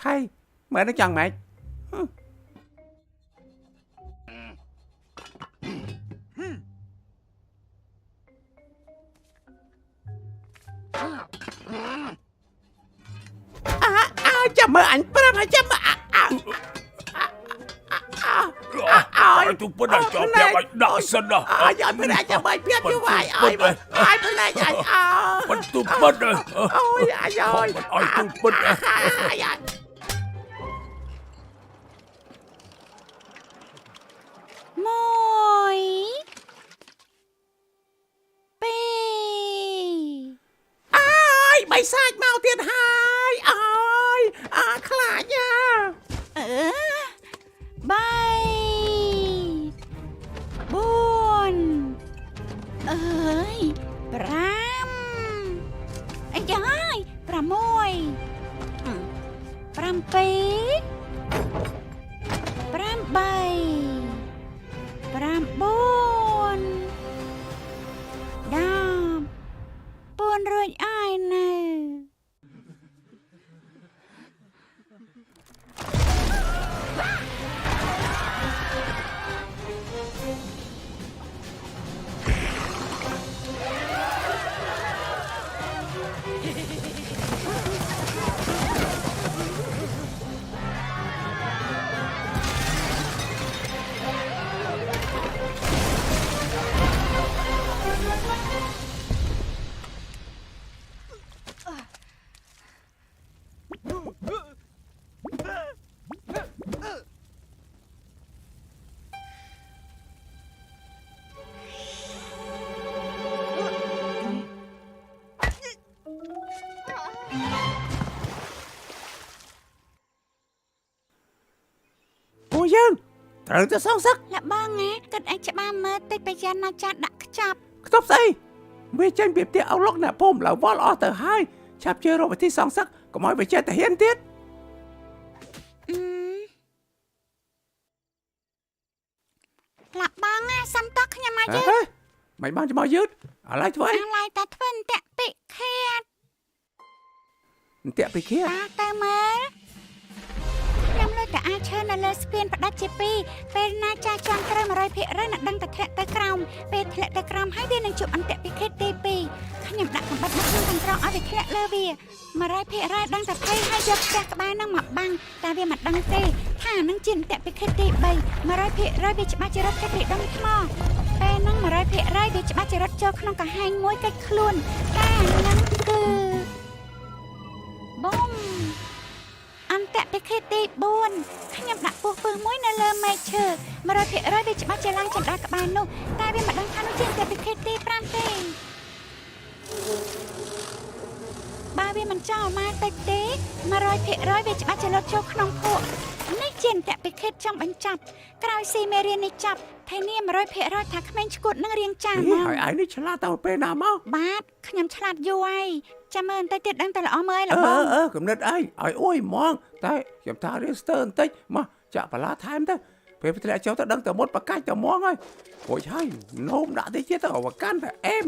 ថៃមើលនឹងយ៉ាងម៉េចចាំមើលអញប្រាប់ហើយចាំមើលទូពិតឲ្យចោលប្រាប់ឲ្យដាក់សិនណាឲ្យភ្នែកចាំបើភៀបយូរហើយឲ្យភ្នែកអញមិនទូពិតអូយអាយឲ្យទូពិតមួយពីរបិសាចមកទៀតហើយខ្លាចបីបួនប្រាំអាយប្រាំមួយប្រាំពីរប្រាំបីប្រាំបួន10ពួនរួចអើយនៅពួកយើងត្រូវទៅសងសឹកលបងណាគិតឲ្យច្បាស់មើលតិចប្រយ័ត្នណាចាស់ដាក់ខ្ចប់ខ្ទប់ស្អីវាចេញពីផ្ទះអោលោកអ្នកភូមិឡើងវល់អស់ទៅហើយឆាប់ជួយរកវិធីសងសឹកកុំឲ្យវាចេះតែហ៊ានទៀតលបងណាសំតខ្ញុំមកយឺតមិនបានមកយឺតអាឡ័យធ្វើអីអាឡ័យតែធ្វើអន្ទាក់ពិឃាតអន្ទាក់ពិឃាតទៅមើលខ្ញុំលើកតែអាចឈើនៅលើស្ពានផ្ដាច់ជាពីរពេលណាចាស់ចាំត្រូវ 100% ណាដឹងតែធ្លាក់ទៅក្រោមពេលធ្លាក់ទៅក្រោមហើយវានឹងជួបអន្ទាក់ពិឃាតទី2ខ្ញុំដាក់កំបិតមកក្នុងកន្ត្រកឲ្យវាធ្លាក់លើវា 100%ដឹងតែភ័យហើយយកផ្ទះក្បែរនឹងមកបាំងតែវាមិនដឹងទេថានឹងជាអន្ទាក់ពិឃាតទី3 100%វាច្បាស់ជារត់ទៅពីដុំថ្មពេលហ្នឹង 100% វាច្បាស់ជារត់ចូលក្នុងកំហែងមួយកិច្ចខ្លួនតែហ្នឹងគឺប៊ុំអន្ទាក់ពិឃាតទី4ខ្ញុំដាក់ពោះពឹសមួយនៅលើមែកឈើ 100% វាច្បាស់ជាឡើងចន្ទាក្បែរនោះតែវាមិនដឹងថានោះជាអន្ទាក់ពិឃាតទី5ទេបើវាមិនចោលមកតិចទេ 100% វាច្បាស់ជាលុតចូលក្នុងភក់នេះជាអន្ទាក់ពិឃាតចង់បញ្ចប់ក្រោយស៊ីមេរៀននេះចប់ថៃនេះ 100% ថាក្មេងឈួតនឹងរៀងចាស់មកហើយឯងនេះឆ្លាតទៅពេលណាមកបាទខ្ញុំឆ្លាតយូរហើយចាំមើលបន្តិចទៀតដឹងតែល្អមើលល្អបងកំណត់ឯងឲ្យអួយហ្មងតែខ្ញុំថារៀនស្ទើរបន្តិចមកចាក់បន្លាថែមទៅពេលធ្លាក់ចូលទៅដឹងតែមុតប្រកាច់តែហ្មងហើយរួចហើយនោមដាក់តិចទៀតទៅឲ្យកាន់តែអែម